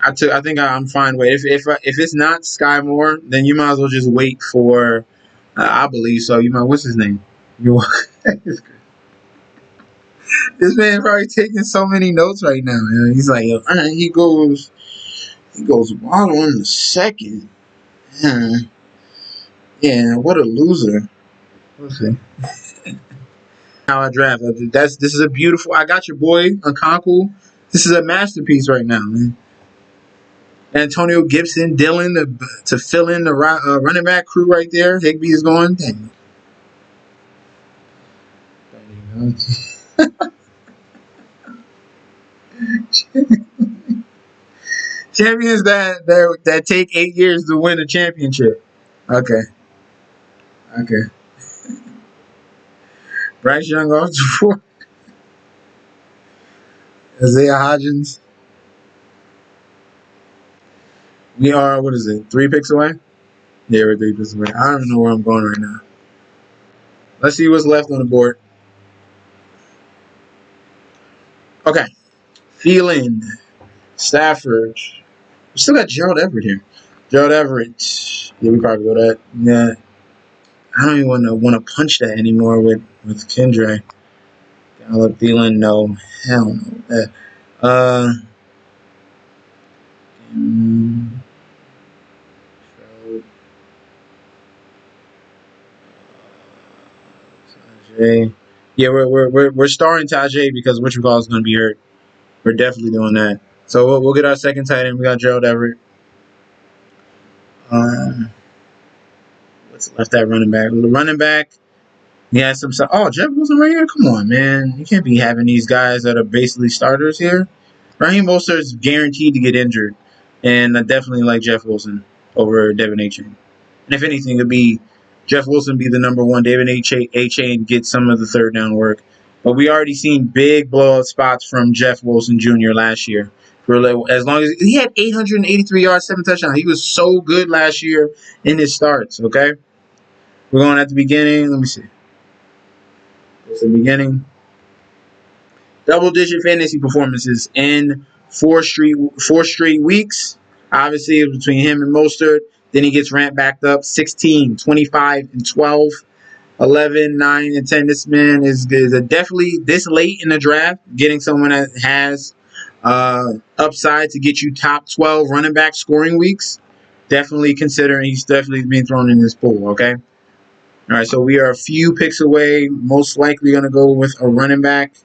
I think I'm fine with it. If it's not Sky Moore, then you might as well just wait for. I believe so. What's his name? This man probably taking so many notes right now. Man. He's like, he goes Waddle in the second. Yeah, what a loser. We'll see. How I draft. This is a beautiful. I got your boy Okonkwo. This is a masterpiece right now, man. Antonio Gibson, Dylan to fill in the running back crew right there. Higbee is going. Dang. Champions that take 8 years to win a championship. Okay. Bryce Young off to 4. Isaiah Hodgins. We are, 3 picks away? Yeah, we're 3 picks away. I don't even know where I'm going right now. Let's see what's left on the board. Okay. Thielen. Stafford. We still got Gerald Everett here. Gerald Everett. Yeah, we probably go that. Yeah. I don't even want to punch that anymore with Kendra. Gallup, Thielen, no. Hell no. Tajay. Yeah, we're starring Tajay because Whatchamacallit is going to be hurt. We're definitely doing that. So we'll get our second tight end. We got Gerald Everett. What's left at running back? The running back. Yeah, Jeff Wilson right here. Come on, man. You can't be having these guys that are basically starters here. Raheem Mostert is guaranteed to get injured, and I definitely like Jeff Wilson over Devin A-Chain. And if anything, it'd be Jeff Wilson be the number one. Devin A-Chain get some of the third down work. But we already seen big blowout spots from Jeff Wilson Jr. last year. As long as he had 883 yards, 7 touchdowns, he was so good last year in his starts. Okay, we're going at the beginning. Let me see. It's the beginning. double-digit fantasy performances in four straight weeks. Obviously, it was between him and Mostert. Then he gets ramped back up 16, 25, and 12. 11, 9, and 10. This man is definitely this late in the draft, getting someone that has upside to get you top 12 running back scoring weeks. Definitely considering he's definitely being thrown in this pool, okay? All right, so we are a few picks away. Most likely going to go with a running back.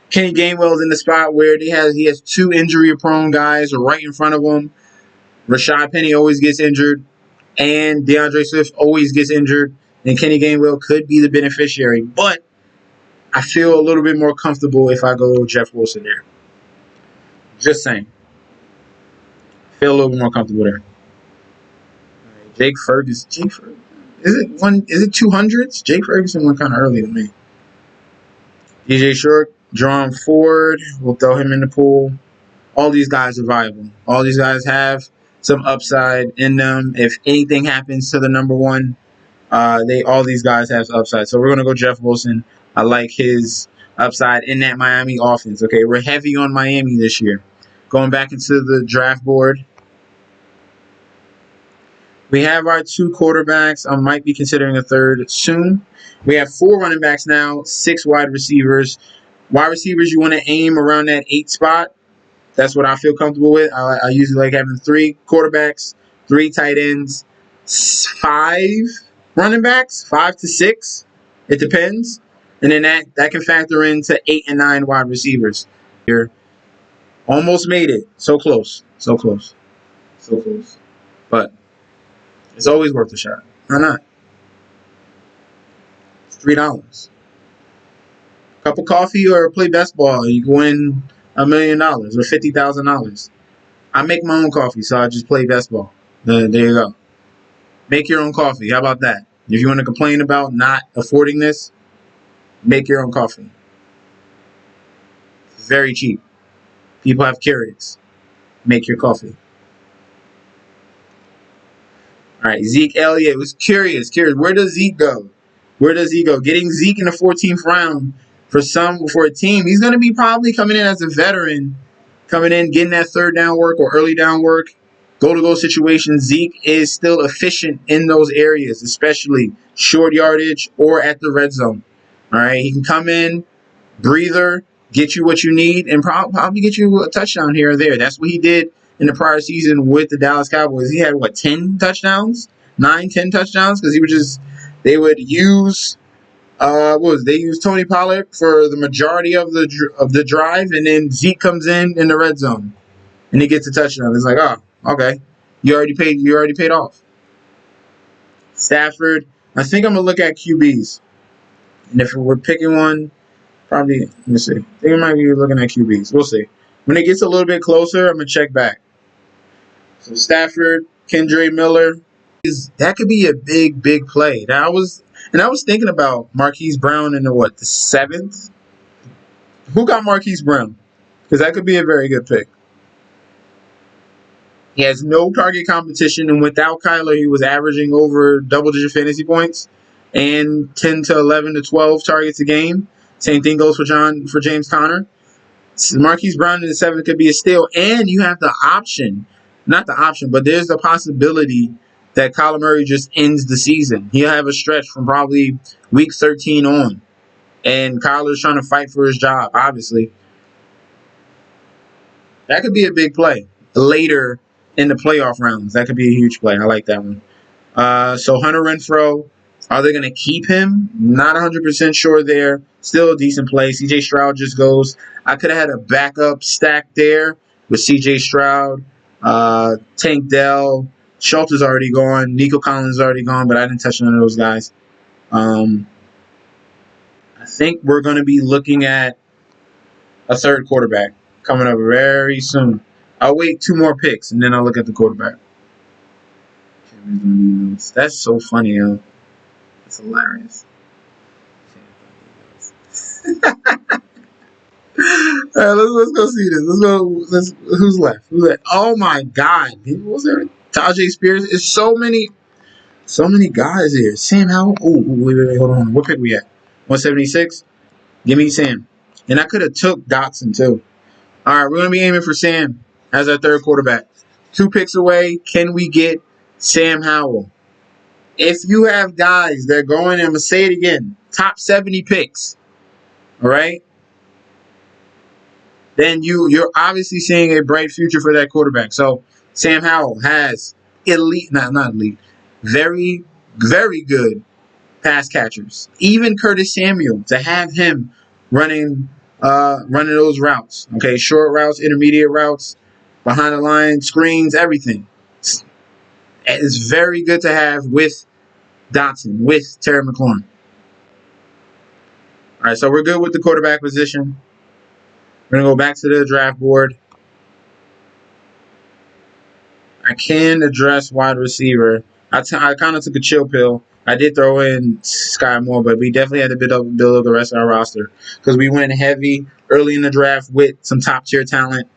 Kenny Gainwell's in the spot where he has two injury-prone guys right in front of him. Rashad Penny always gets injured, and DeAndre Swift always gets injured. And Kenny Gainwell could be the beneficiary. But I feel a little bit more comfortable if I go Jeff Wilson there. Just saying. Feel a little bit more comfortable there. Right, Jake Ferguson. Is it 200s? Jake Ferguson went kind of early to me. DJ Short, Jerome Ford. We'll throw him in the pool. All these guys are viable. All these guys have some upside in them. If anything happens to the number one, all these guys have upside. So we're gonna go Jeff Wilson. I like his upside in that Miami offense. Okay, we're heavy on Miami this year. Going back into the draft board, we have our two quarterbacks. I might be considering a third soon. We have 4 running backs now, 6 wide receivers. Wide receivers, you want to aim around that 8 spot. That's what I feel comfortable with. I usually like having 3 quarterbacks, 3 tight ends, 5 running backs, 5 to 6. It depends. And then that can factor into 8 and 9 wide receivers. Here, almost made it. So close. So close. So close. But it's always worth a shot. Why not? It's $3. Cup of coffee or play best ball. You can win $1 million or $50,000. I make my own coffee, so I just play best ball. There you go. Make your own coffee. How about that? If you want to complain about not affording this, make your own coffee. It's very cheap. People have Keurigs. Make your coffee. All right, Zeke Elliott was curious. Where does Zeke go? Where does he go? Getting Zeke in the 14th round for a team, he's going to be probably coming in as a veteran, coming in, getting that third down work or early down work. Goal-to-goal situations, Zeke is still efficient in those areas, especially short yardage or at the red zone. All right, he can come in, breather, get you what you need, and probably get you a touchdown here or there. That's what he did in the prior season with the Dallas Cowboys. He had, 10 touchdowns? 9, 10 touchdowns? Because they would use, they used Tony Pollard for the majority of the drive, and then Zeke comes in the red zone, and he gets a touchdown. It's like, oh, okay, you already paid off. Stafford, I think I'm gonna look at QBs, and if we're picking one, probably let me see. I think we might be looking at QBs. We'll see. When it gets a little bit closer, I'm gonna check back. So Stafford, Kendre Miller, that could be a big play. Now I was thinking about Marquise Brown in the 7th. Who got Marquise Brown? Because that could be a very good pick. He has no target competition, and without Kyler, he was averaging over double-digit fantasy points and 10 to 11 to 12 targets a game. Same thing goes for James Conner. Marquise Brown in the 7th could be a steal, and you have the option, not the option, but there's the possibility that Kyler Murray just ends the season. He'll have a stretch from probably week 13 on, and Kyler's trying to fight for his job, obviously. That could be a big play later in the playoff rounds. That could be a huge play. I like that one. So Hunter Renfrow, are they going to keep him? Not 100% sure there. Still a decent play. C.J. Stroud just goes. I could have had a backup stack there with C.J. Stroud, Tank Dell. Schultz is already gone. Nico Collins is already gone, but I didn't touch none of those guys. I think we're going to be looking at a third quarterback coming up very soon. I'll wait 2 more picks, and then I'll look at the quarterback. That's so funny, yo. That's hilarious. All right, let's go see this. Who's left? Oh my God! What was there? Tajay Spears. It's so many guys here. Sam Howell. Oh, wait, hold on. What pick we at? 176. Give me Sam. And I could have took Dotson too. All right, we're going to be aiming for Sam as our third quarterback. 2 picks away. Can we get Sam Howell? If you have guys that are going, I'm going to say it again, top 70 picks, all right, then you're obviously seeing a bright future for that quarterback. So Sam Howell has elite, not elite, very, very good pass catchers. Even Curtis Samuel, to have him running those routes. Okay, short routes, intermediate routes, behind the line, screens, everything. It's very good to have with Dotson, with Terry McLaurin. All right, so we're good with the quarterback position. We're going to go back to the draft board. I can address wide receiver. I kind of took a chill pill. I did throw in Sky Moore, but we definitely had to build up the rest of our roster because we went heavy early in the draft with some top tier talent,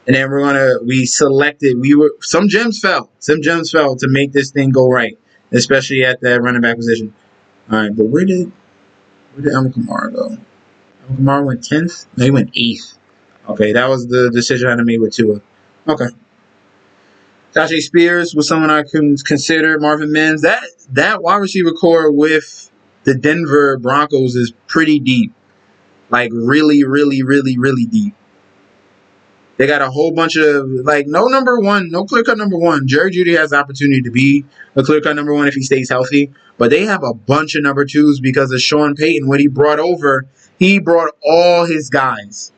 and then we selected. Some gems fell to make this thing go right, especially at that running back position. All right, but where did Alvin Kamara go? Alvin Kamara went 10th. No, he went 8th. Okay, that was the decision I had to make with Tua. Okay. Tajay Spears was someone I can consider. Marvin Mims. That wide receiver core with the Denver Broncos is pretty deep. Like really, really, really, really deep. They got a whole bunch of no number one, no clear cut number one. Jerry Jeudy has the opportunity to be a clear cut number one if he stays healthy. But they have a bunch of number twos because of Sean Payton. What he brought over, he brought all his guys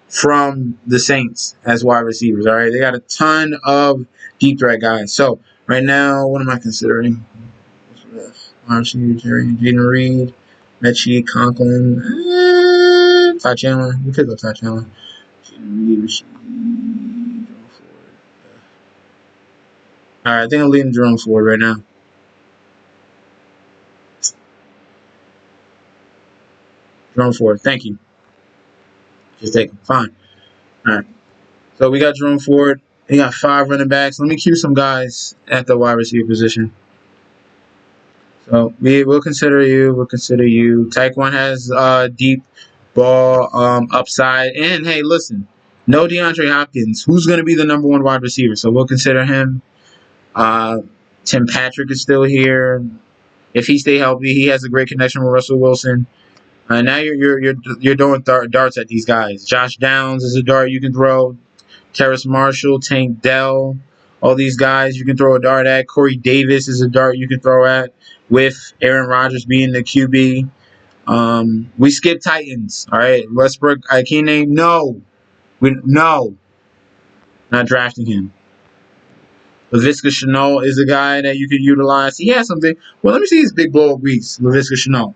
from the Saints as wide receivers. All right, they got a ton of deep threat guys. So right now, what am I considering? Jaden Reed, Mechie, Conklin, Ty Chandler. We could go Ty Chandler. Jaden Reed, all right, I think I'm leading Jerome Ford right now. Jerome Ford, thank you. Just take him. Fine. All right. So we got Jerome Ford. He got 5 running backs. Let me cue some guys at the wide receiver position. So we'll consider you. Taekwon has deep ball upside. And hey, listen, no DeAndre Hopkins. Who's going to be the number 1 wide receiver? So we'll consider him. Tim Patrick is still here. If he stay healthy, he has a great connection with Russell Wilson. Now you're throwing darts at these guys. Josh Downs is a dart you can throw. Terrace Marshall, Tank Dell, all these guys you can throw a dart at. Corey Davis is a dart you can throw at with Aaron Rodgers being the QB. We skip Titans. All right, Westbrook Ikene. No, not drafting him. Laviska Shenault is a guy that you could utilize. He has something. Well, let me see his big blow up weeks. Laviska Shenault.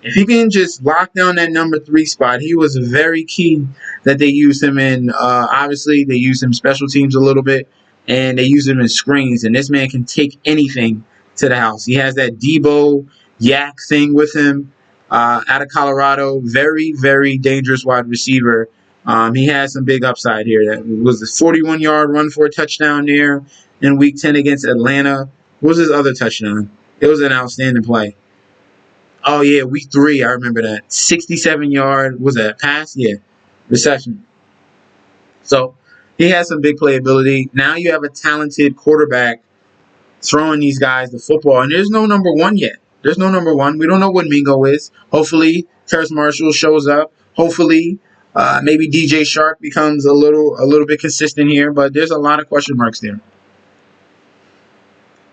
If he can just lock down that number 3 spot, he was very key that they used him in. Obviously, they used him special teams a little bit, and they used him in screens. And this man can take anything to the house. He has that Debo Yak thing with him out of Colorado. Very, very dangerous wide receiver. He has some big upside here. That was the 41-yard run for a touchdown there in Week 10 against Atlanta. What was his other touchdown? It was an outstanding play. Oh, yeah, Week 3, I remember that. 67-yard, was that a pass? Yeah, reception. So he has some big playability. Now you have a talented quarterback throwing these guys the football, and there's no number 1 yet. There's no number 1. We don't know what Mingo is. Hopefully, Terrace Marshall shows up. Hopefully, maybe DJ Shark becomes a little bit consistent here, but there's a lot of question marks there.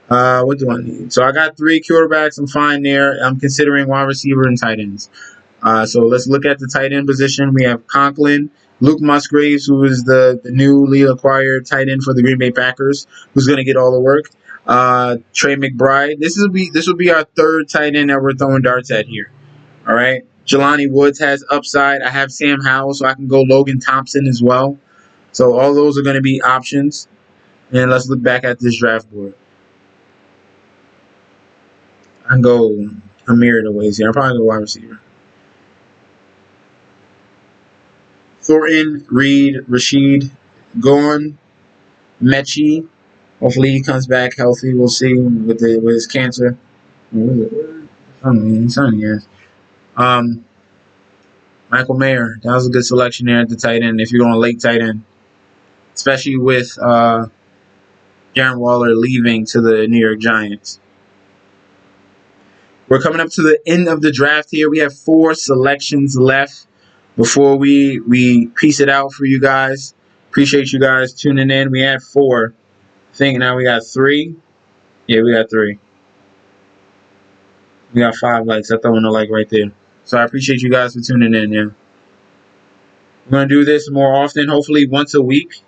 What do I need? So I got 3 quarterbacks. I'm fine there. I'm considering wide receiver and tight ends. So let's look at the tight end position. We have Conklin, Luke Musgraves, who is the newly acquired tight end for the Green Bay Packers, who's going to get all the work. Trey McBride. This will be our 3rd tight end that we're throwing darts at here. All right. Jelani Woods has upside. I have Sam Howell, so I can go Logan Thompson as well. So all those are going to be options. And let's look back at this draft board. I can go a myriad of ways here. I'll probably go wide receiver. Thornton, Reed, Rashid, Gorn, Mechie. Hopefully he comes back healthy. We'll see with his cancer. Son, yes. Michael Mayer, that was a good selection there at the tight end. If you're going late tight end, especially with Darren Waller leaving to the New York Giants. We're coming up to the end of the draft here. We have 4 selections left before we piece it out for you guys. Appreciate you guys tuning in. We had 4. I think now we got 3. Yeah, we got 3. We got 5 likes. I throw in a like right there. So I appreciate you guys for tuning in. Yeah, we're gonna do this more often. Hopefully once a week,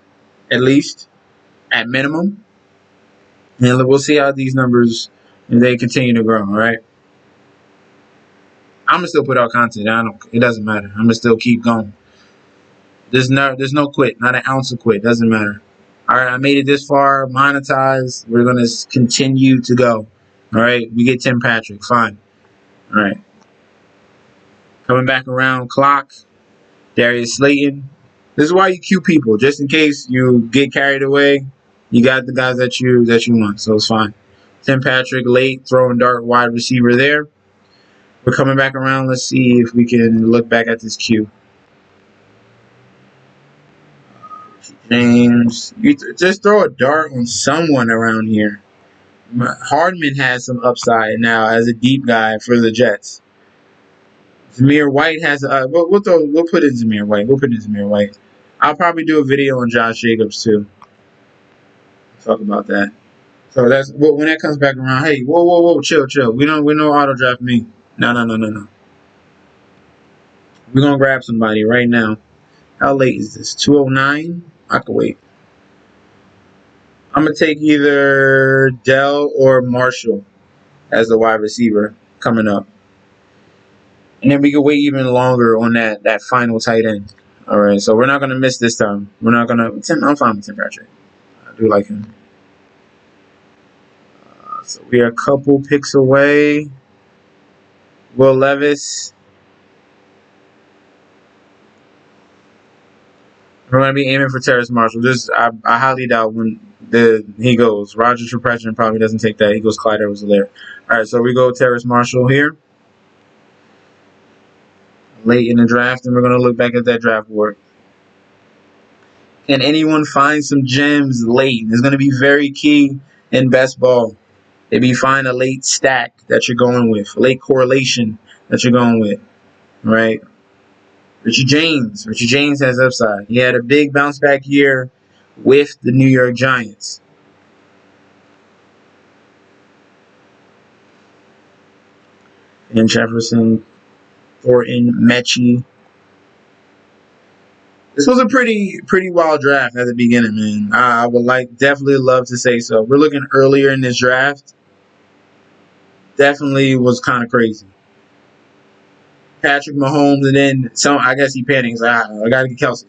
at least, at minimum. And we'll see how these numbers, if they continue to grow. All right. I'm gonna still put out content. It doesn't matter. I'm gonna still keep going. There's no quit. Not an ounce of quit. Doesn't matter. All right. I made it this far. Monetized. We're gonna continue to go. All right. We get Tim Patrick. Fine. All right. Coming back around clock. Darius Slayton. This is why you queue people, just in case you get carried away. You got the guys that you want, so it's fine. Tim Patrick, late throwing dart wide receiver there. We're coming back around. Let's see if we can look back at this queue. James, just throw a dart on someone around here. Hardman has some upside now as a deep guy for the Jets. Zamir White has we'll put in Zamir White. We'll put in Zamir White. I'll probably do a video on Josh Jacobs too. Talk about that. So that's when that comes back around. Hey, whoa, chill. We don't auto draft me. No. We're gonna grab somebody right now. How late is this? 2:09. I can wait. I'm gonna take either Dell or Marshall as the wide receiver coming up, and then we can wait even longer on that final tight end. All right, so we're not gonna miss this time. We're not gonna. I'm fine with Tim Patrick. I do like him. So we are a couple picks away. Will Levis. We're going to be aiming for Terrace Marshall. I highly doubt when he goes. Roger Trepetron probably doesn't take that. He goes Clyde Edwards-Helaire. All right, so we go Terrace Marshall here. Late in the draft, and we're going to look back at that draft board. Can anyone find some gems late? It's going to be very key in best ball. If you find a late stack that you're going with, a late correlation that you're going with, right? Richie James has upside. He had a big bounce back year with the New York Giants. And Jefferson, Thornton, Mechie. This was a pretty wild draft at the beginning, man. I would definitely love to say so. We're looking earlier in this draft. Definitely was kind of crazy. Patrick Mahomes, and then some. I guess he panicked. He's like, I got to get Kelsey.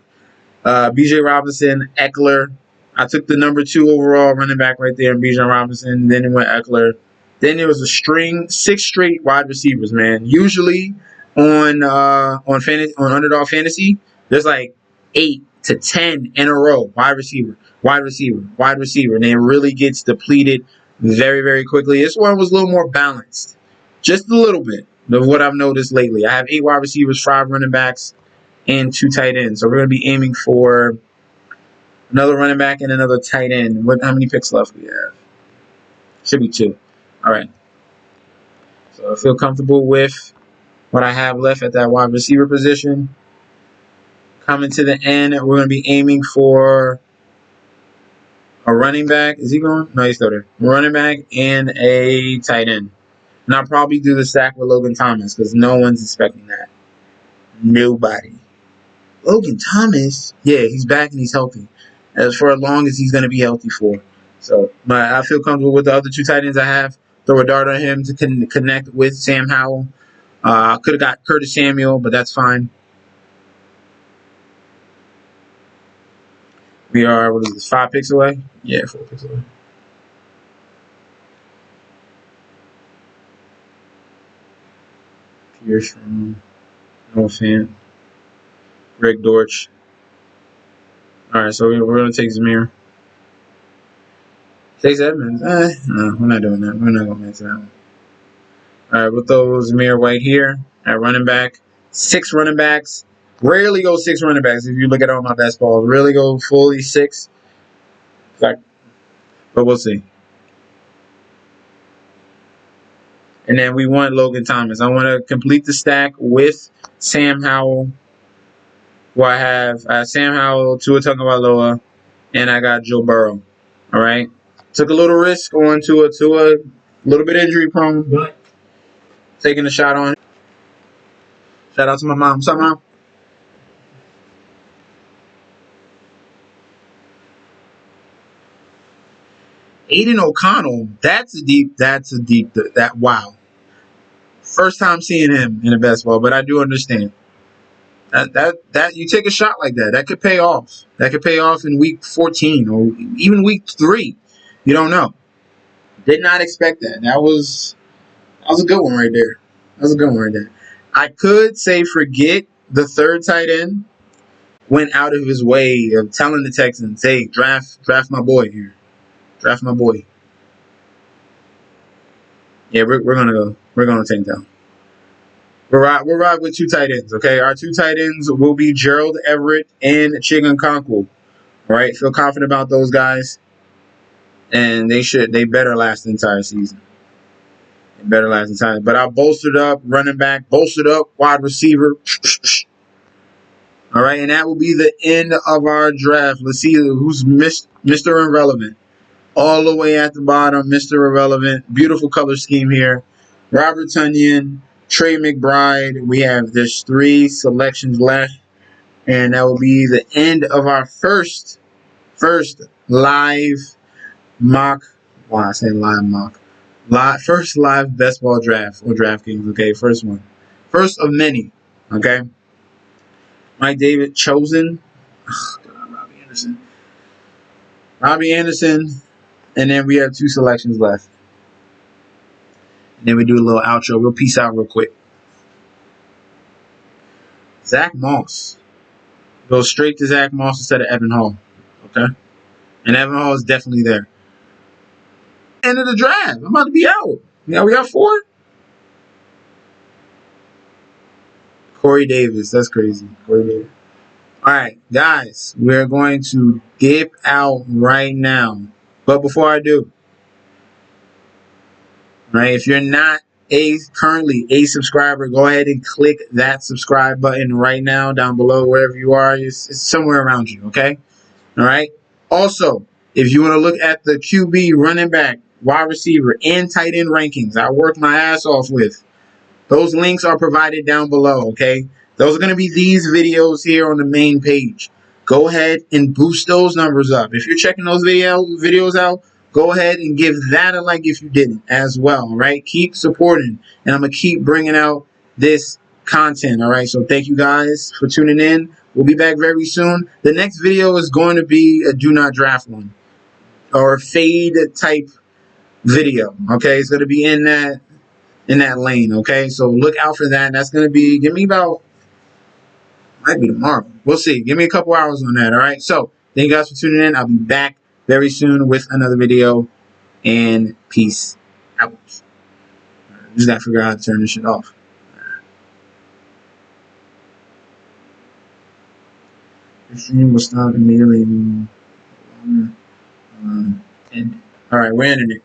B.J. Robinson, Eckler. I took the number 2 overall running back right there, B.J. Robinson. Then it went Eckler. Then there was a 6 straight wide receivers, man. Usually on Underdog Fantasy, there's like 8 to 10 in a row. Wide receiver. And it really gets depleted very, very quickly. This one was a little more balanced. Just a little bit of what I've noticed lately. I have 8 wide receivers, 5 running backs, and 2 tight ends. So we're going to be aiming for another running back and another tight end. How many picks left we have? Should be 2. All right. So I feel comfortable with what I have left at that wide receiver position. Coming to the end, we're going to be aiming for a running back. Is he going? No, he's still there. A running back and a tight end. And I'll probably do the stack with Logan Thomas because no one's expecting that. Nobody. Logan Thomas? Yeah, he's back and he's healthy. As for as long as he's going to be healthy for. So, but I feel comfortable with the other 2 tight ends I have. Throw a dart on him to connect with Sam Howell. Could have got Curtis Samuel, but that's fine. We are, 5 picks away? Yeah, 4 picks away. Pierce from Noah Fant. Greg Dortch. All right, so we're going to take Zamir. Chase Edmonds. No, we're not doing that. We're not going to answer that one. All right, with those Zamir White here at running back. 6 running backs. Rarely go 6 running backs if you look at all my best balls. Rarely go fully 6. But we'll see. And then we want Logan Thomas. I want to complete the stack with Sam Howell. Well, I have Sam Howell, Tua Tagovailoa, and I got Joe Burrow. All right. Took a little risk on Tua. A little bit injury prone, but taking a shot on him. Shout out to my mom. What's up, Mom? Aiden O'Connell. That wow. First time seeing him in a best ball, but I do understand. That you take a shot like that, that could pay off. That could pay off in week 14 or even week 3. You don't know. Did not expect that. That was a good one right there. That was a good one right there. I could say forget the third tight end went out of his way of telling the Texans, hey, draft my boy here. Draft my boy. Yeah, we're gonna go. We're gonna take down. We're right with 2 tight ends, okay? Our 2 tight ends will be Gerald Everett and Chigan Conquel. All right, feel confident about those guys. And they better last the entire season. They better last the entire. But I bolstered up running back, bolstered up wide receiver. All right, and that will be the end of our draft. Let's see who's Mr. Irrelevant. All the way at the bottom, Mr. Irrelevant. Beautiful color scheme here. Robert Tunyon, Trey McBride. We have there's 3 selections left. And that will be the end of our first live mock. Why I say live mock? First live best ball draft or DraftKings. Okay, first one. First of many. Okay. Mike David chosen. Oh, God, Robbie Anderson. Robbie Anderson. And then we have 2 selections left. And then we do a little outro. We'll peace out real quick. Zach Moss. Go straight to Zach Moss instead of Evan Hall. Okay? And Evan Hall is definitely there. End of the draft. I'm about to be out. Now we got 4. Corey Davis. That's crazy. Corey Davis. All right, guys. We're going to dip out right now. But before I do, right, if you're not currently a subscriber, go ahead and click that subscribe button right now down below wherever you are. It's somewhere around you, okay? All right. Also, if you want to look at the QB, running back, wide receiver, and tight end rankings, I work my ass off with. Those links are provided down below, okay? Those are going to be these videos here on the main page. Go ahead and boost those numbers up. If you're checking those videos out, go ahead and give that a like if you didn't as well, all right? Keep supporting, and I'm going to keep bringing out this content, all right? So thank you guys for tuning in. We'll be back very soon. The next video is going to be a do not draft one or a fade type video, okay? It's going to be in that lane, okay? So look out for that. That's going to be, give me about, might be tomorrow. We'll see. Give me a couple hours on that, all right? So thank you guys for tuning in. I'll be back very soon with another video, and peace out. Just got to figure out how to turn this shit off. The stream will stop immediately. And all right, we're ending it.